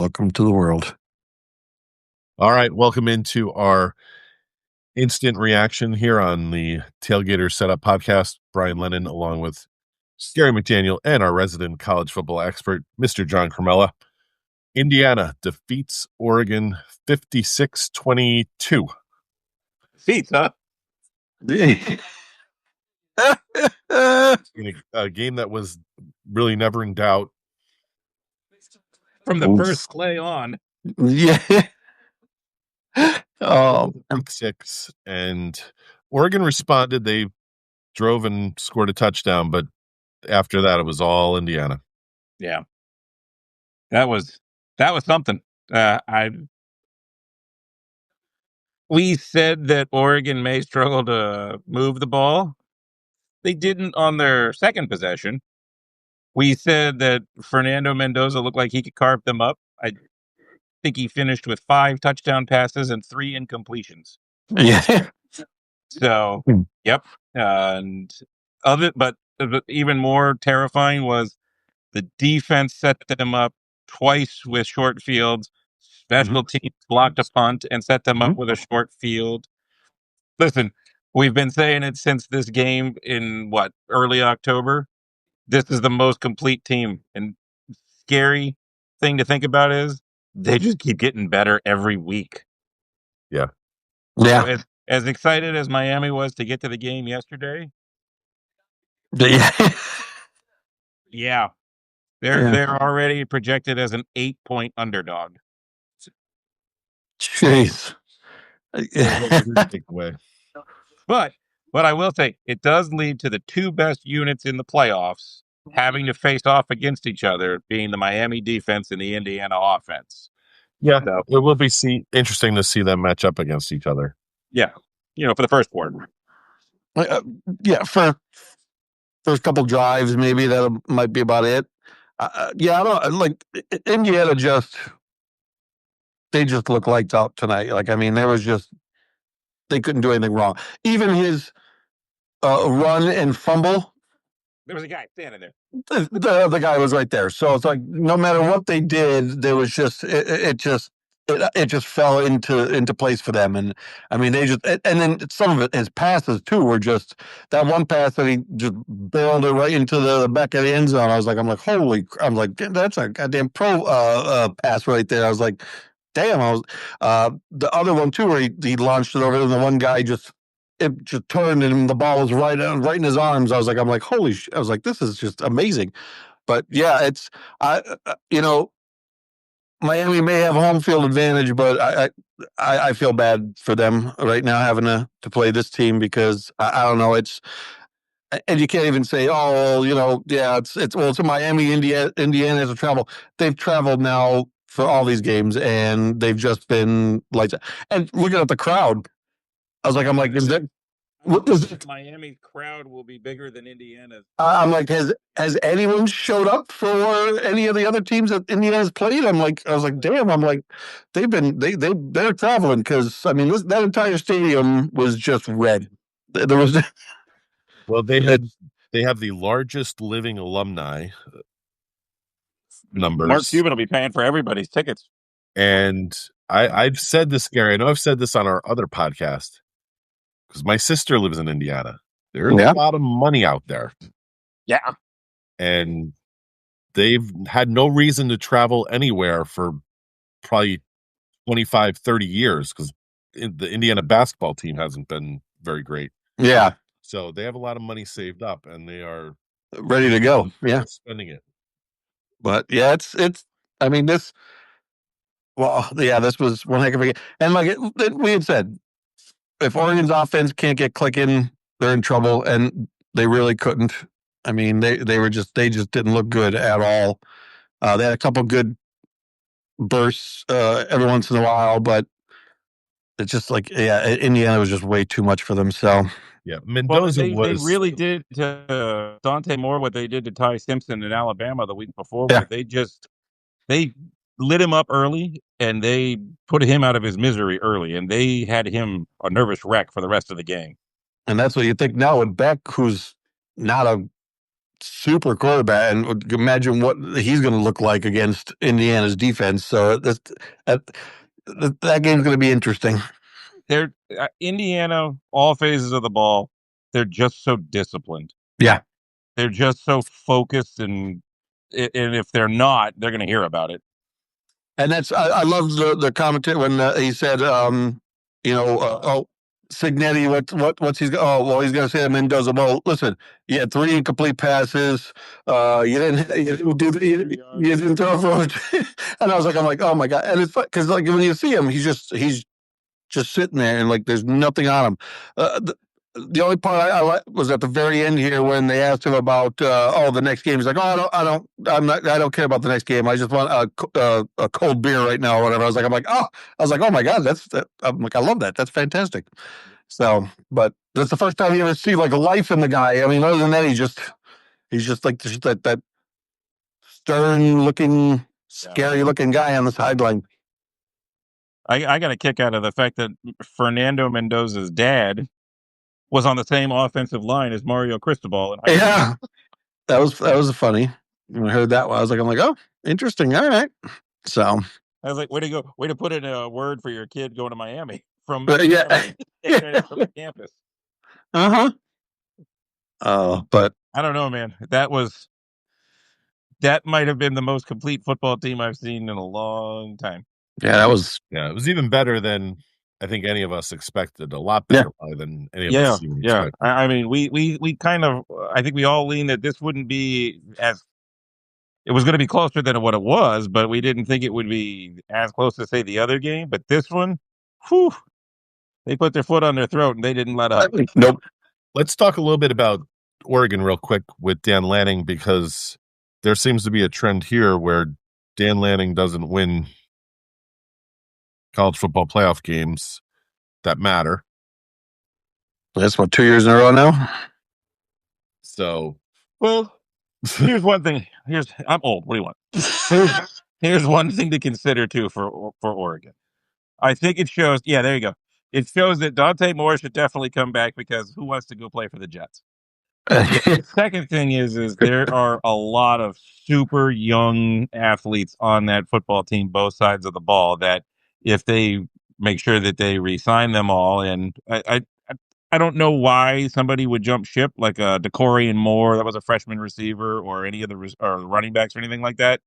Welcome to the world. All right, welcome into our instant reaction here on the Tailgater Setup Podcast. Brian Lennon, along with Scary McDaniel and our resident college football expert, Mr. John Carmella. Indiana defeats Oregon 56-22. Feet, huh? In a game that was really never in doubt. From the first play on. Yeah. Pick six, and Oregon responded. They drove and scored a touchdown, but after that, it was all Indiana. Yeah, that was something. We said that Oregon may struggle to move the ball. They didn't on their second possession. We said that Fernando Mendoza looked like he could carve them up. I think he finished with 5 touchdown passes and 3 incompletions. Yeah. So, yep. And but even more terrifying was the defense set them up twice with short fields. Special teams blocked a punt and set them up with a short field. Listen, we've been saying it since this game in early October. This is the most complete team. And scary thing to think about is they just keep getting better every week. Yeah. Yeah. So as excited as Miami was to get to the game yesterday. Yeah. They're already projected as an 8-point underdog. Jeez. But I will say, it does lead to the 2 best units in the playoffs having to face off against each other, being the Miami defense and the Indiana offense. Yeah, so it will be interesting to see them match up against each other. Yeah, for the first quarter. Yeah, for first couple drives, maybe that might be about it. I don't like Indiana. They just look lights out tonight. They couldn't do anything wrong. Even his run and fumble. There was a guy standing there. The other guy was right there. So it's like no matter what they did, there was it just fell into place for them. And I mean, and then some of his passes too were just that one pass that he just barreled it right into the back of the end zone. I'm like, that's a goddamn pro pass right there. I was like, damn. The other one too, where he launched it over, and the one guy it just turned and the ball was right in his arms. I'm like, holy shit. I was like, this is just amazing. But yeah, Miami may have home field advantage, but I feel bad for them right now having to play this team because I don't know. And you can't even say, it's Miami, Indiana has to travel. They've traveled now for all these games, and they've just been like, and looking at the crowd, I'm like, is that? Miami's crowd will be bigger than Indiana's. I'm like, has anyone showed up for any of the other teams that Indiana's played? I was like, damn. I'm like, they're traveling because I mean that entire stadium was just red. There was. Well, they have the largest living alumni numbers. Mark Cuban will be paying for everybody's tickets. And I've said this, Gary. I know I've said this on our other podcast because my sister lives in Indiana. There's a lot of money out there. Yeah. And they've had no reason to travel anywhere for probably 25, 30 years because the Indiana basketball team hasn't been very great. Yeah. So they have a lot of money saved up and they are ready to go. Yeah. Spending it. But yeah, this was one heck of a game. And like we had said, if Oregon's offense can't get clicking, they're in trouble, and they really couldn't. I mean, they just didn't look good at all. They had a couple good bursts every once in a while, but it's just like, Indiana was just way too much for them. So yeah, Mendoza they really did to Dante Moore what they did to Ty Simpson in Alabama the week before. Yeah. They lit him up early and they put him out of his misery early, and they had him a nervous wreck for the rest of the game. And that's what you think now with Beck, who's not a super quarterback, and imagine what he's going to look like against Indiana's defense. So that game's going to be interesting. They're Indiana, all phases of the ball. They're just so disciplined. Yeah. They're just so focused, and if they're not, they're going to hear about it. And I love the commentary when he said, Signetti, what's he's he's going to say to Mendoza. Well, listen, you had 3 incomplete passes. You didn't throw for and I'm like, oh my god. And it's because like when you see him, he's just sitting there and like there's nothing on him. The only part I like was at the very end here when they asked him about the next game. He's like, I don't care about the next game. I just want a cold beer right now or whatever. I was like, oh my god, I'm like, I love that. That's fantastic. So, but that's the first time you ever see like life in the guy. I mean, other than that, he's just like that stern looking, scary looking guy on the sideline. I got a kick out of the fact that Fernando Mendoza's dad was on the same offensive line as Mario Cristobal. Yeah, that was funny. When I heard that one, I was like, oh, interesting. All right. So I was like, way to go. Way to put in a word for your kid going to Miami from yeah. from the campus. Uh-huh. But I don't know, man. That might have been the most complete football team I've seen in a long time. yeah, it was even better than I think any of us expected. A lot better probably than any of us even expected. I mean, we kind of, I think we all leaned that this wouldn't be as, it was going to be closer than what it was, but we didn't think it would be as close to, say, the other game. But this one, whew, they put their foot on their throat and they didn't let up. Nope. Let's talk a little bit about Oregon real quick with Dan Lanning, because there seems to be a trend here where Dan Lanning doesn't win college football playoff games that matter. That's what, 2 years in a row now? So, well, here's one thing. I'm old. What do you want? Here's one thing to consider too for Oregon. I think it shows. Yeah, there you go. It shows that Dante Moore should definitely come back, because who wants to go play for the Jets? The second thing is there are a lot of super young athletes on that football team, both sides of the ball, that if they make sure that they re-sign them all, and I don't know why somebody would jump ship like a Decorian Moore, that was a freshman receiver, or any of the running backs or anything like that.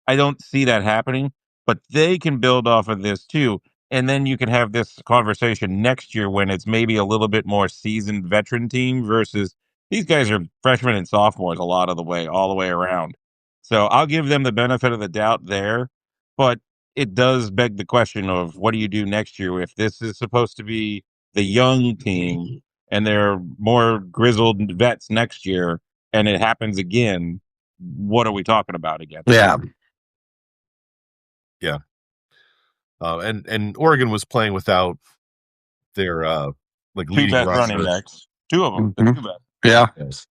I don't see that happening, but they can build off of this too. And then you can have this conversation next year when it's maybe a little bit more seasoned veteran team versus these guys are freshmen and sophomores all the way around. So I'll give them the benefit of the doubt there, but it does beg the question of what do you do next year if this is supposed to be the young team and they're more grizzled vets next year and it happens again. What are we talking about again? Yeah. Yeah. And Oregon was playing without their like two leading best rushers. running backs. Two of them. Mhm. Two best. Yeah. Yes.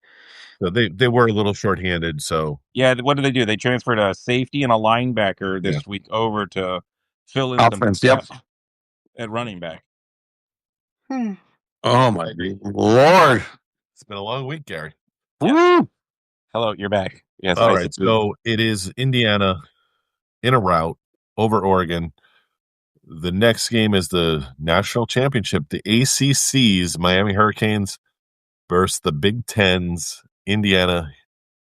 So they were a little shorthanded. So Yeah, what did they do? They transferred a safety and a linebacker this week over to fill in Offense, some yep. at running back. Oh my Lord. it's been a long week, Gary. Yeah. Hello, you're back. Yes. All right. So it is Indiana in a rout over Oregon. The next game is the national championship. The ACC's Miami Hurricanes versus the Big Ten's Indiana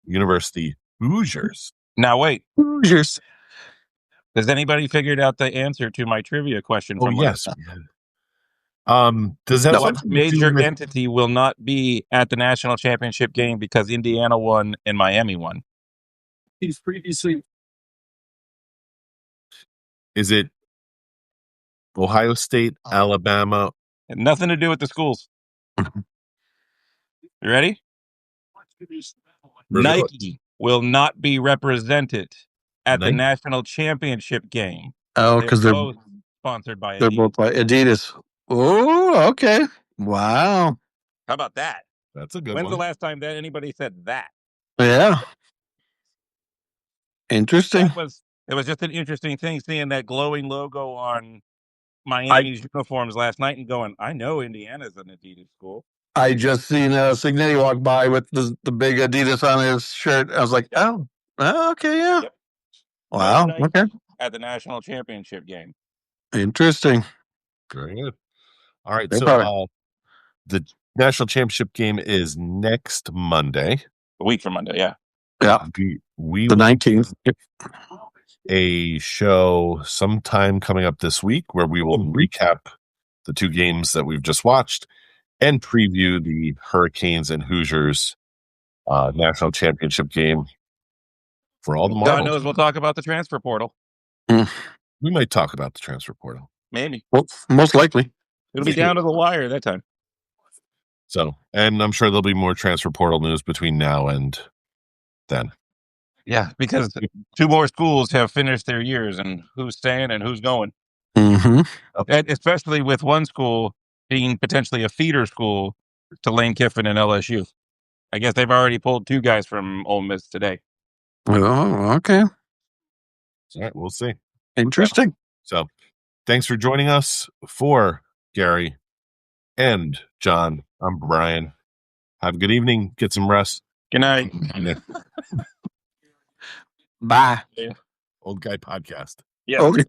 University Hoosiers. Now wait. Hoosiers. Has anybody figured out the answer to my trivia question from yes. last time? Does that what major entity will not be at the national championship game because Indiana won and Miami won? He's previously. Is it Ohio State, Alabama? Nothing to do with the schools. You ready? Nike will not be represented at the national championship game. Oh, because they're both sponsored by Adidas. They're both by Adidas. Oh, okay. Wow. How about that? That's a good When's one. the last time that anybody said that? Yeah. Interesting. It was just an interesting thing seeing that glowing logo on Miami's uniforms last night and going, I know Indiana's an Adidas school. I just seen Signetti walk by with the big Adidas on his shirt. I was like, oh, okay, yeah. Yep. Wow. Monday night Okay. at the national championship game. Interesting. Very good. All right. They're So probably- the national championship game is next Monday. A week from Monday, yeah. Yeah. We The will 19th. a show sometime coming up this week where we will Mhm. recap the two games that we've just watched and preview the Hurricanes and Hoosiers national championship game for all the God marbles. knows we'll talk about the transfer portal. We might talk about the transfer portal. Maybe. Well, most likely. It'll be down to the wire that time. So, and I'm sure there'll be more transfer portal news between now and then. Yeah, because two more schools have finished their years, and who's staying and who's going. Mm-hmm. And especially with one school being potentially a feeder school to Lane Kiffin and LSU. I guess they've already pulled two guys from Ole Miss today. Oh, okay. All right, we'll see. Interesting. So, thanks for joining us. For Gary and John, I'm Brian. Have a good evening. Get some rest. Good night. Bye. Old Guy Podcast. Yeah. Okay.